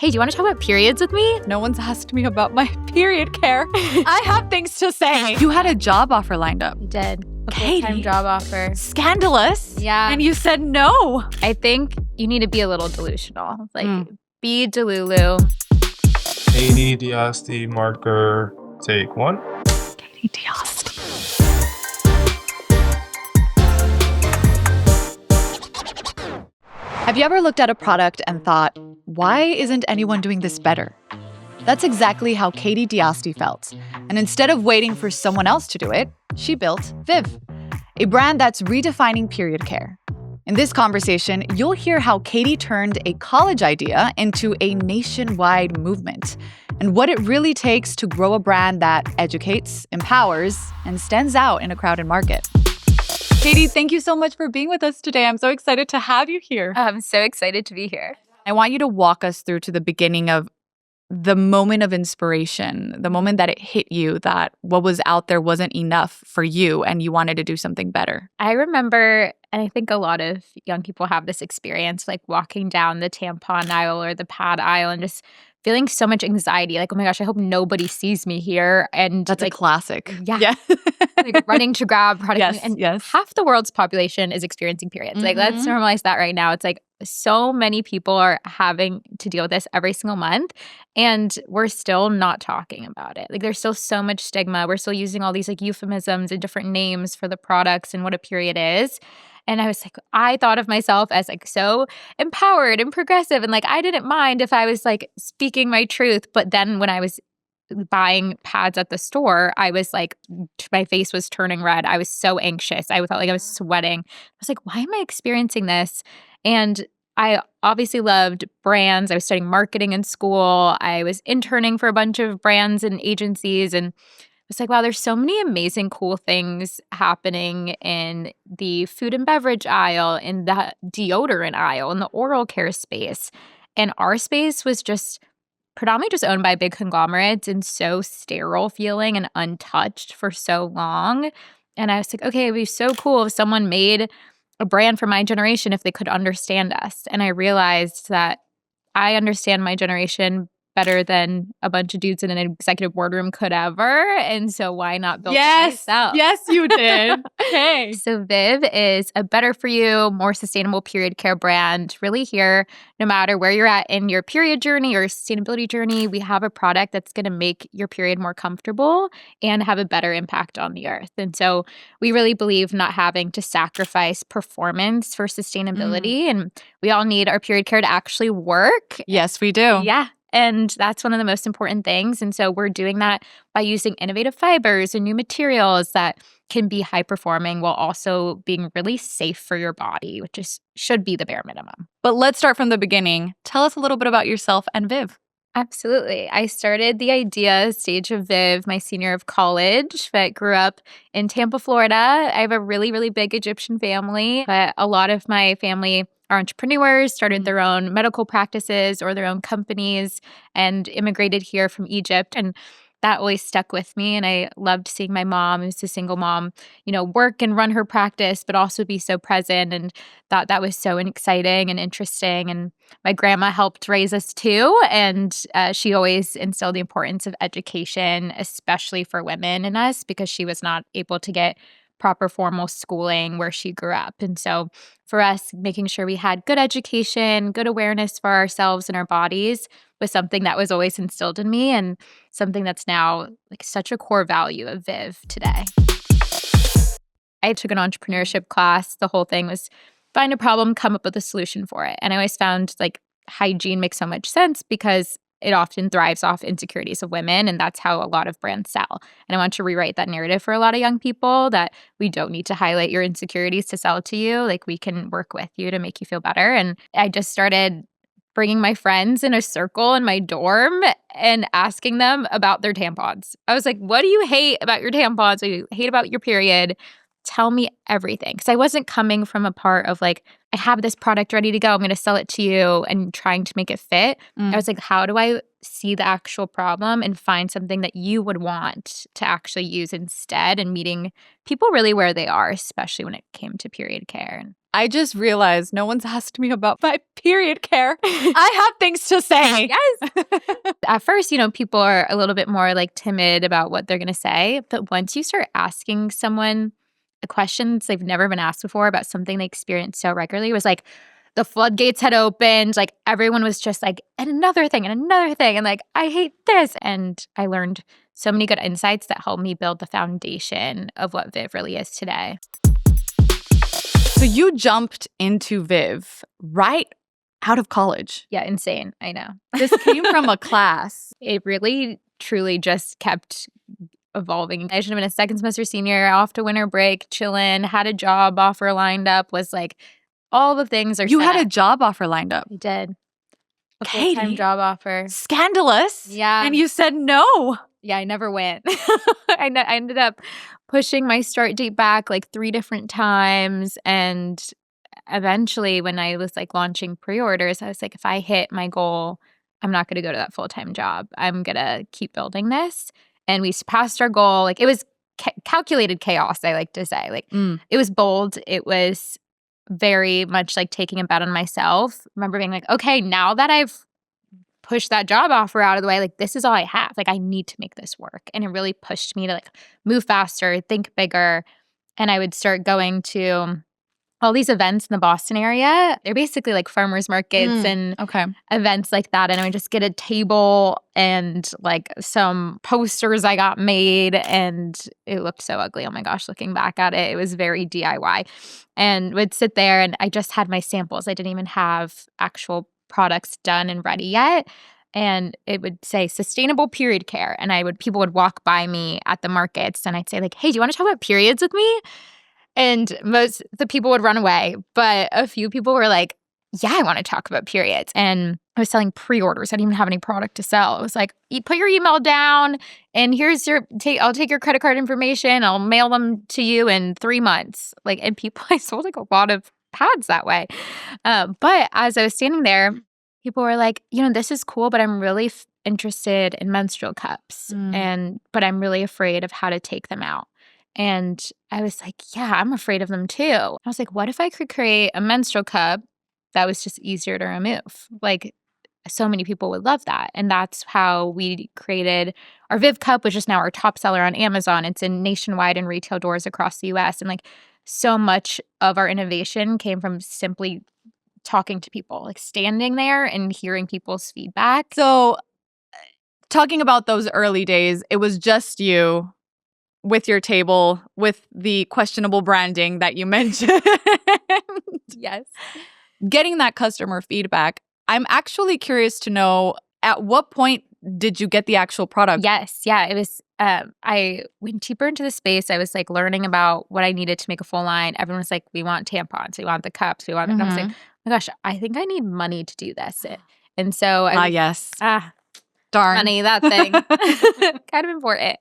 Hey, do you want to talk about periods with me? No one's asked me about my period care. I have things to say. You had a job offer lined up. I did. A Katie. full-time job offer. Scandalous. Yeah. And you said no. I think you need to be a little delusional. Be Delulu. Katie Diasti, marker, take one. Katie Diasti. Have you ever looked at a product and thought, why isn't anyone doing this better? That's exactly how Katie Diasti felt. And instead of waiting for someone else to do it, she built Viv, a brand that's redefining period care. In this conversation, you'll hear how Katie turned a college idea into a nationwide movement, and what it really takes to grow a brand that educates, empowers, and stands out in a crowded market. Katie, thank you so much for being with us today. I'm so excited to have you here. I'm so excited to be here. I want you to walk us through to the beginning of the moment of inspiration, the moment that it hit you that what was out there wasn't enough for you and you wanted to do something better. I remember, and I think a lot of young people have this experience, like walking down the tampon aisle or the pad aisle and just feeling so much anxiety. Like, oh my gosh, I hope nobody sees me here. And that's like, a classic. Yeah. Like running to grab product. Yes. Half the world's population is experiencing periods. Mm-hmm. Like, let's normalize that right now. It's like so many people are having to deal with this every single month, and we're still not talking about it. Like, there's still so much stigma. We're still using all these like euphemisms and different names for the products and what a period is. And I was like, I thought of myself as like so empowered and progressive. And like, I didn't mind if I was like speaking my truth. But then when I was buying pads at the store, I was like, my face was turning red. I was so anxious. I felt like I was sweating. I was like, why am I experiencing this? And I obviously loved brands. I was studying marketing in school. I was interning for a bunch of brands and agencies. And it's like, wow, there's so many amazing, cool things happening in the food and beverage aisle, in the deodorant aisle, in the oral care space. And our space was just predominantly just owned by big conglomerates and so sterile feeling and untouched for so long. And I was like, okay, it'd be so cool if someone made a brand for my generation if they could understand us. And I realized that I understand my generation better than a bunch of dudes in an executive boardroom could ever. And so why not build it myself? Yes, you did. Okay. So Viv is a better for you, more sustainable period care brand. Really here, no matter where you're at in your period journey or sustainability journey, we have a product that's going to make your period more comfortable and have a better impact on the earth. And so we really believe not having to sacrifice performance for sustainability. And we all need our period care to actually work. Yes, we do. Yeah. And that's one of the most important things. And so we're doing that by using innovative fibers and new materials that can be high performing while also being really safe for your body, which should be the bare minimum. But let's start from the beginning. Tell us a little bit about yourself and Viv. Absolutely. I started the idea stage of Viv my senior year of college, but grew up in Tampa, Florida. I have a really, really big Egyptian family, but a lot of my family are entrepreneurs, started their own medical practices or their own companies, and immigrated here from Egypt. And that always stuck with me. And I loved seeing my mom, who's a single mom, work and run her practice, but also be so present, and thought that was so exciting and interesting. And my grandma helped raise us too. And she always instilled the importance of education, especially for women in us, because she was not able to get proper formal schooling where she grew up. And so for us, making sure we had good education, good awareness for ourselves and our bodies was something that was always instilled in me, and something that's now like such a core value of Viv today. I took an entrepreneurship class. The whole thing was find a problem, come up with a solution for it. And I always found like hygiene makes so much sense because it often thrives off insecurities of women, and that's how a lot of brands sell. And I want to rewrite that narrative for a lot of young people, that we don't need to highlight your insecurities to sell to you. Like, we can work with you to make you feel better. And I just started bringing my friends in a circle in my dorm and asking them about their tampons. I was like, what do you hate about your tampons? What do you hate about your period? tell me everything. Because I wasn't coming from a part of like, I have this product ready to go. I'm going to sell it to you and trying to make it fit. I was like, how do I see the actual problem and find something that you would want to actually use instead, and meeting people really where they are, especially when it came to period care. I just realized no one's asked me about my period care. I have things to say. Yes. At first, people are a little bit more like timid about what they're going to say. But once you start asking someone questions they've never been asked before about something they experience so regularly, it was like the floodgates had opened. Like everyone was just like, and another thing and another thing. And like, I hate this. And I learned so many good insights that helped me build the foundation of what Viv really is today. So you jumped into Viv right out of college. Yeah, insane. I know. This came from a class. It really, truly just kept evolving. I should have been a second semester senior, off to winter break, chilling, had a job offer lined up, was like, all the things are You set had a up. job offer lined up. I did. A Katie, full-time job offer. Scandalous. Yeah. And you said no. Yeah, I never went. I ended up pushing my start date back like 3 different times. And eventually when I was like launching pre-orders, I was like, if I hit my goal, I'm not going to go to that full-time job. I'm going to keep building this. And we passed our goal. Like it was calculated chaos, I like to say. Like it was bold. It was very much like taking a bet on myself. I remember being like, okay, now that I've pushed that job offer out of the way, like this is all I have. Like I need to make this work. And it really pushed me to like move faster, think bigger. And I would start going to all these events in the Boston area. They're basically like farmers markets and events like that. And I would just get a table and like some posters I got made, and it looked so ugly. Oh my gosh, looking back at it, it was very DIY. And would sit there, and I just had my samples. I didn't even have actual products done and ready yet. And it would say sustainable period care. And people would walk by me at the markets, and I'd say like, hey, do you want to talk about periods with me? And most the people would run away, but a few people were like, yeah, I want to talk about periods. And I was selling pre-orders. I didn't even have any product to sell. It was like, you put your email down and here's I'll take your credit card information. I'll mail them to you in 3 months. Like, and people, I sold like a lot of pads that way. But as I was standing there, people were like, this is cool, but I'm really interested in menstrual cups. But I'm really afraid of how to take them out. And I was like, yeah, I'm afraid of them too. I was like, what if I could create a menstrual cup that was just easier to remove? Like, so many people would love that. And that's how we created our Viv Cup, which is now our top seller on Amazon. It's in nationwide and retail doors across the US. And like so much of our innovation came from simply talking to people, like standing there and hearing people's feedback. So talking about those early days, it was just you with your table, with the questionable branding that you mentioned. Yes. Getting that customer feedback. I'm actually curious to know, at what point did you get the actual product? Yes. Yeah. It was, I went deeper into the space. I was like learning about what I needed to make a full line. Everyone was like, we want tampons, we want the cups, we want, and I was like, oh my gosh, I think I need money to do this. And so darn. Money, that thing. Kind of important.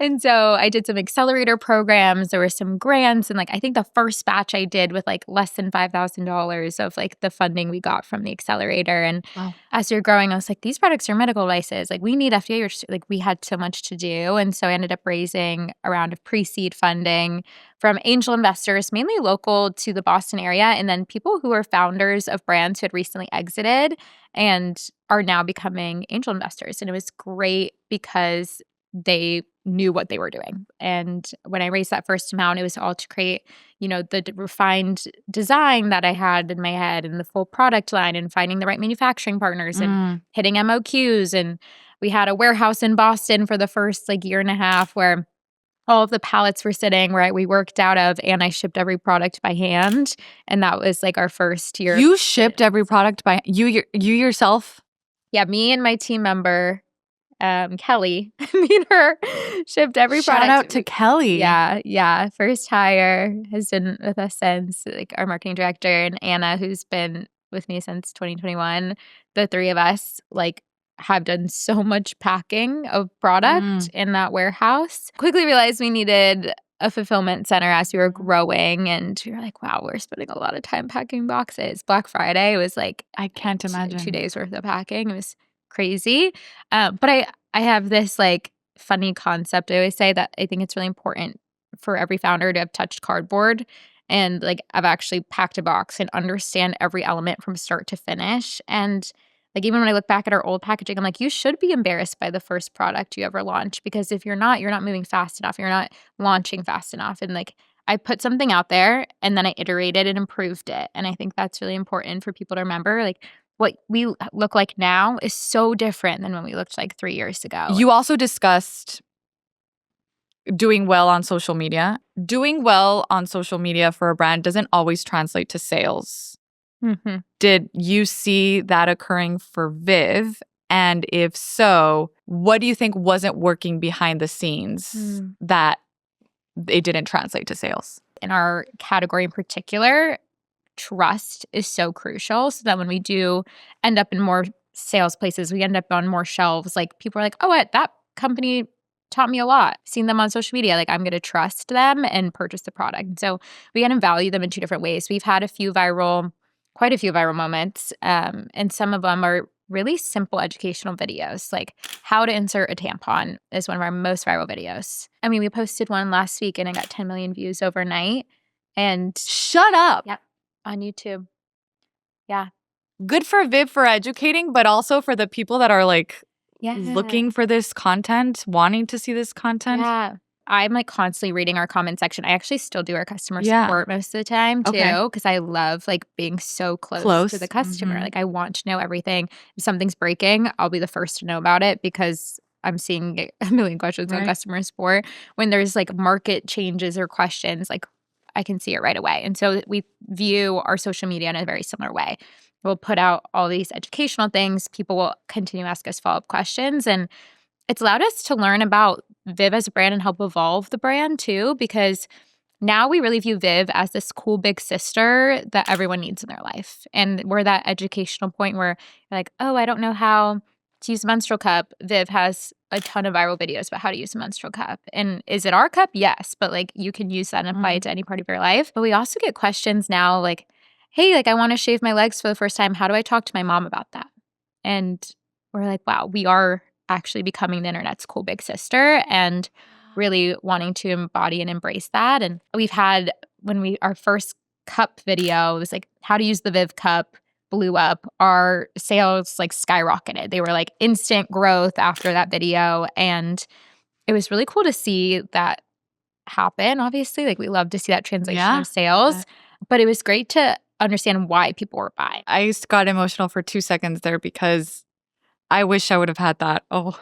And so I did some accelerator programs. There were some grants. And like, I think the first batch I did with like less than $5,000 of like the funding we got from the accelerator. And as you're growing, I was like, these products are medical devices. Like we need FDA. Like we had so much to do. And so I ended up raising a round of pre-seed funding from angel investors, mainly local to the Boston area. And then people who are founders of brands who had recently exited and are now becoming angel investors. And it was great because they knew what they were doing. And when I raised that first amount, it was all to create, the refined design that I had in my head and the full product line and finding the right manufacturing partners and hitting MOQs. And we had a warehouse in Boston for the first like year and a half where all of the pallets were sitting where we worked out of, and I shipped every product by hand. And that was like our first year. You shipped every product by you yourself? Yeah, me and my team member, Kelly, me and her shipped every product. Shout out to Kelly. Yeah. First hire, has been with us since, like our marketing director, and Anna, who's been with me since 2021. The three of us like have done so much packing of product in that warehouse. Quickly realized we needed a fulfillment center as we were growing, and we were like, wow, we're spending a lot of time packing boxes. Black Friday was like I can't imagine. 2 days worth of packing. It was crazy. But I have this like funny concept. I always say that I think it's really important for every founder to have touched cardboard. And like I've actually packed a box and understand every element from start to finish. And like even when I look back at our old packaging, I'm like, you should be embarrassed by the first product you ever launched, because if you're not moving fast enough. You're not launching fast enough. And like I put something out there and then I iterated and improved it. And I think that's really important for people to remember. Like what we look like now is so different than when we looked like 3 years ago. You also discussed doing well on social media. Doing well on social media for a brand doesn't always translate to sales. Mm-hmm. Did you see that occurring for Viv? And if so, what do you think wasn't working behind the scenes that it didn't translate to sales? In our category in particular, trust is so crucial, so that when we do end up in more sales places, we end up on more shelves. Like people are like, oh, what? That company taught me a lot. Seeing them on social media, like I'm going to trust them and purchase the product. And so we can value them in 2 different ways. We've had quite a few viral moments, and some of them are really simple educational videos, like how to insert a tampon is one of our most viral videos. I mean, we posted one last week and it got 10 million views overnight. And shut up. Yep, on YouTube. Yeah. Good for Viv for educating, but also for the people that are like looking for this content, wanting to see this content. Yeah. I'm like constantly reading our comment section. I actually still do our customer support most of the time too, because I love like being so close to the customer. Like I want to know everything. If something's breaking, I'll be the first to know about it, because I'm seeing a million questions on customer support. When there's like market changes or questions, like I can see it right away. And so we view our social media in a very similar way. We'll put out all these educational things. People will continue to ask us follow-up questions. And it's allowed us to learn about Viv as a brand and help evolve the brand too, because now we really view Viv as this cool big sister that everyone needs in their life. And we're that educational point where you're like, oh, I don't know how to use a menstrual cup. Viv has a ton of viral videos about how to use a menstrual cup. And is it our cup? Yes. But like you can use that and apply it to any part of your life. But we also get questions now like, hey, like I want to shave my legs for the first time. How do I talk to my mom about that? And we're like, wow, we are actually becoming the internet's cool big sister and really wanting to embody and embrace that. And we've had, our first cup video was like how to use the Viv cup, blew up. Our sales like skyrocketed. They were like instant growth after that video. And it was really cool to see that happen. Obviously, like we love to see that translation of sales, but it was great to understand why people were buying. I just got emotional for 2 seconds there because I wish I would have had that. Oh,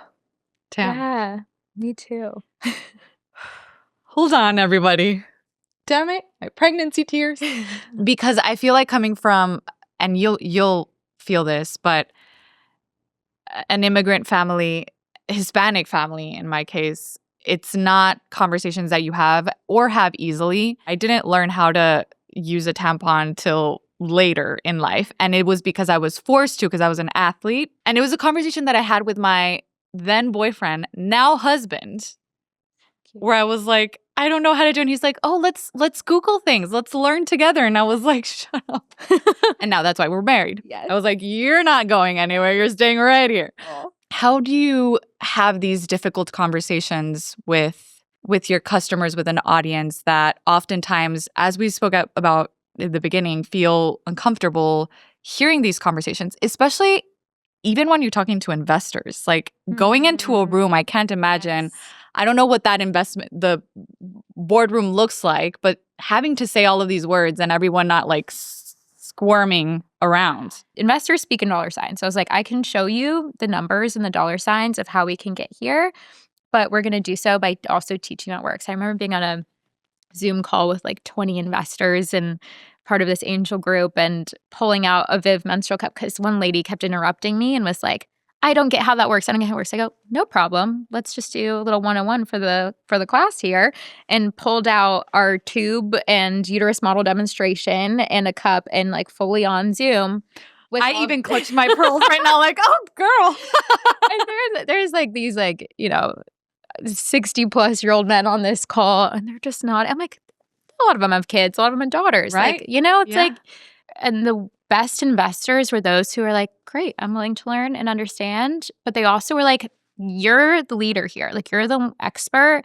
damn. Yeah, me too. Hold on, everybody. Damn it. My pregnancy tears. Because I feel like coming from, and you'll feel this, but an immigrant family, Hispanic family in my case, it's not conversations that you have or have easily. I didn't learn how to use a tampon till later in life. And it was because I was forced to, because I was an athlete. And it was a conversation that I had with my then boyfriend, now husband, where I was like, I don't know how to do it. And he's like, oh, let's Google things. Let's learn together. And I was like, shut up. And now that's why we're married. Yes. I was like, you're not going anywhere. You're staying right here. Aww. How do you have these difficult conversations with your customers, with an audience that oftentimes, as we spoke about in the beginning, feel uncomfortable hearing these conversations, especially even when you're talking to investors? Like going into a room, I can't imagine. Yes. I don't know what the boardroom looks like, but having to say all of these words and everyone not like squirming around. Investors speak in dollar signs. So I was like, I can show you the numbers and the dollar signs of how we can get here, but we're going to do so by also teaching how it works. I remember being on a Zoom call with like 20 investors and part of this angel group and pulling out a Viv menstrual cup because one lady kept interrupting me and was like, I don't get how that works. I don't get how it works. I go, no problem. Let's just do a little 101 for the class here, and pulled out our tube and uterus model demonstration and a cup and like fully on Zoom. I even clutched my pearls right now like, oh, girl. And there's like these like, 60-plus-year-old men on this call, and they're just not. I'm like, a lot of them have kids, a lot of them have daughters. Right. Like, it's Yeah. like, and the best investors were those who were like, great, I'm willing to learn and understand. But they also were like, you're the leader here. Like, you're the expert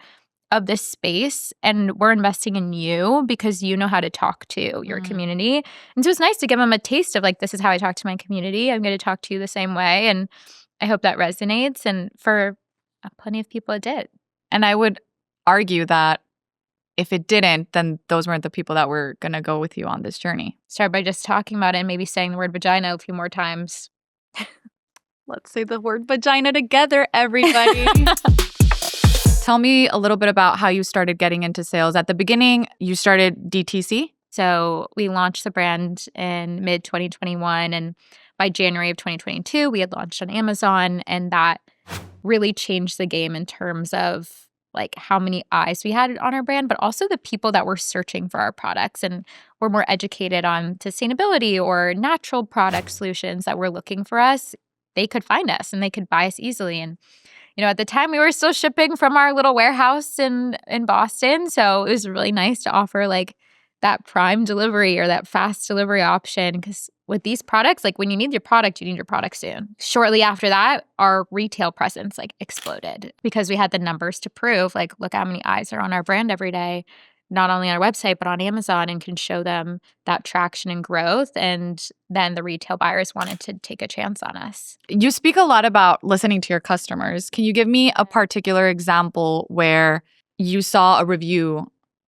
of this space, and we're investing in you because you know how to talk to your community. And so it's nice to give them a taste of like, this is how I talk to my community. I'm going to talk to you the same way. And I hope that resonates. And for plenty of people, it did. And I would argue that if it didn't, then those weren't the people that were going to go with you on this journey. Start by just talking about it and maybe saying the word vagina a few more times. Let's say the word vagina together, everybody. Tell me a little bit about how you started getting into sales. At the beginning, you started DTC? So we launched the brand in mid-2021, and by January of 2022, we had launched on Amazon, and that really changed the game in terms of like how many eyes we had on our brand, but also the people that were searching for our products and were more educated on sustainability or natural product solutions that were looking for us. They could find us and they could buy us easily. And at the time we were still shipping from our little warehouse in Boston. So it was really nice to offer like that prime delivery or that fast delivery option. Because with these products, like when you need your product soon. Shortly after that, our retail presence like exploded because we had the numbers to prove like, look how many eyes are on our brand every day, not only on our website, but on Amazon, and can show them that traction and growth. And then the retail buyers wanted to take a chance on us. You speak a lot about listening to your customers. Can you give me a particular example where you saw a review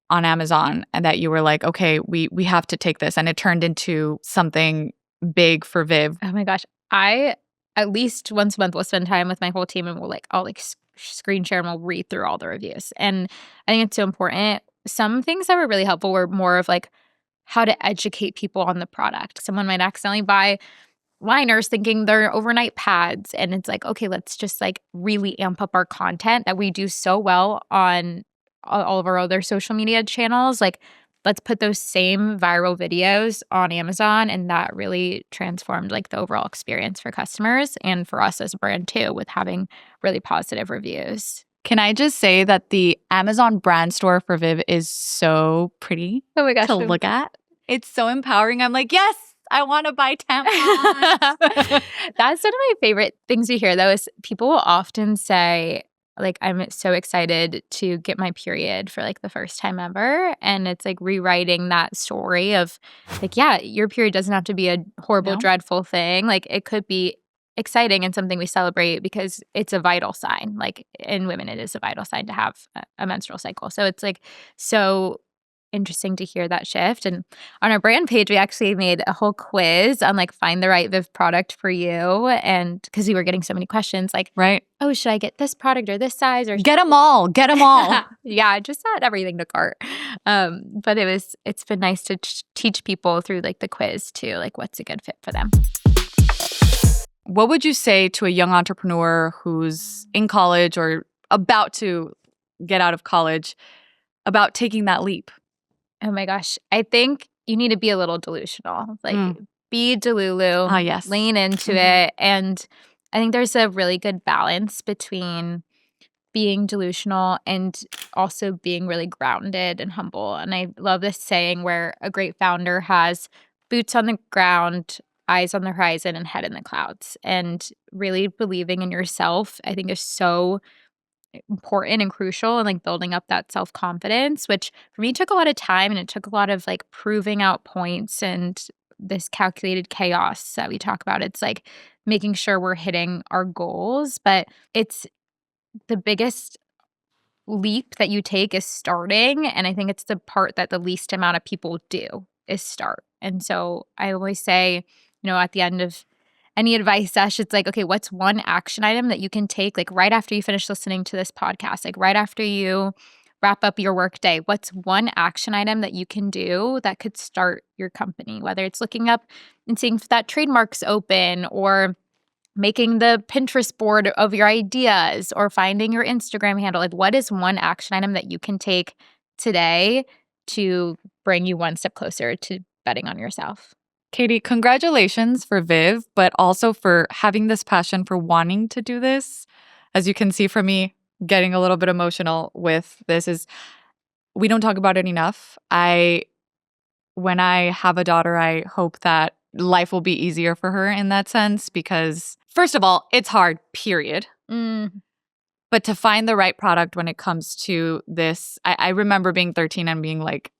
on Amazon and that you were like, okay, we have to take this, and it turned into something big for Viv? Oh my gosh. I at least once a month will spend time with my whole team, and I'll screen share and we'll read through all the reviews. And I think it's so important. Some things that were really helpful were more of like how to educate people on the product. Someone might accidentally buy liners thinking they're overnight pads. And it's like, okay, let's just like really amp up our content that we do so well on all of our other social media channels. Like, let's put those same viral videos on Amazon. And that really transformed like the overall experience for customers and for us as a brand too, with having really positive reviews. Can I just say that the Amazon brand store for Viv is so pretty Oh my gosh. to look at? It's so empowering. I'm like, yes, I want to buy tampons. That's one of my favorite things to hear, though, is people will often say, like, I'm so excited to get my period for like the first time ever. And it's like rewriting that story of like, yeah, your period doesn't have to be a horrible, No. dreadful thing. Like, it could be exciting and something we celebrate because it's a vital sign. Like, in women, it is a vital sign to have a menstrual cycle. So it's like so interesting to hear that shift. And on our brand page, we actually made a whole quiz on like find the right Viv product for you. And because we were getting so many questions like, Right. oh, should I get this product or this size or Get them all. Get them all. yeah, I just add everything to cart. But it's been nice to teach people through like the quiz too, like what's a good fit for them. What would you say to a young entrepreneur who's in college or about to get out of college about taking that leap? Oh my gosh. I think you need to be a little delusional. Like be Delulu. Ah, yes. Lean into it. And I think there's a really good balance between being delusional and also being really grounded and humble. And I love this saying where a great founder has boots on the ground, eyes on the horizon, and head in the clouds. And really believing in yourself, I think, is so important and crucial in like building up that self-confidence, which for me took a lot of time, and it took a lot of like proving out points and this calculated chaos that we talk about. It's like making sure we're hitting our goals, but it's the biggest leap that you take is starting. And I think it's the part that the least amount of people do is start. And so I always say, at the end of any advice session, it's like, okay, what's one action item that you can take like right after you finish listening to this podcast, like right after you wrap up your workday? What's one action item that you can do that could start your company? Whether it's looking up and seeing if that trademark's open, or making the Pinterest board of your ideas, or finding your Instagram handle. Like, what is one action item that you can take today to bring you one step closer to betting on yourself? Katie, congratulations for Viv, but also for having this passion for wanting to do this. As you can see from me, getting a little bit emotional with this is we don't talk about it enough. When I have a daughter, I hope that life will be easier for her in that sense because, first of all, it's hard, period. But to find the right product when it comes to this, I remember being 13 and being like,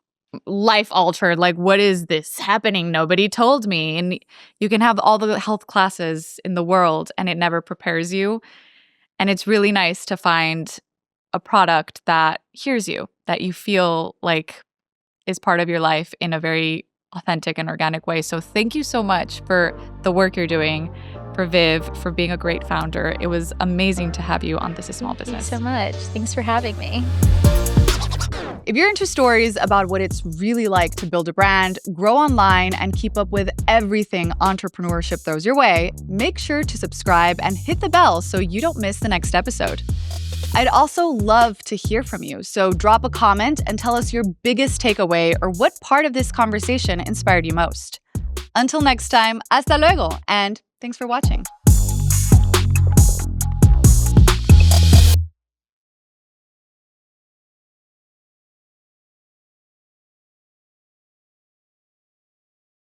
life altered. Like, what is this happening? Nobody told me. And you can have all the health classes in the world and it never prepares you. And it's really nice to find a product that hears you, that you feel like is part of your life in a very authentic and organic way. So thank you so much for the work you're doing, for Viv, for being a great founder. It was amazing to have you on This Is Small Business. Thank you so much. Thanks for having me. If you're into stories about what it's really like to build a brand, grow online, and keep up with everything entrepreneurship throws your way, make sure to subscribe and hit the bell so you don't miss the next episode. I'd also love to hear from you, so drop a comment and tell us your biggest takeaway or what part of this conversation inspired you most. Until next time, hasta luego, and thanks for watching.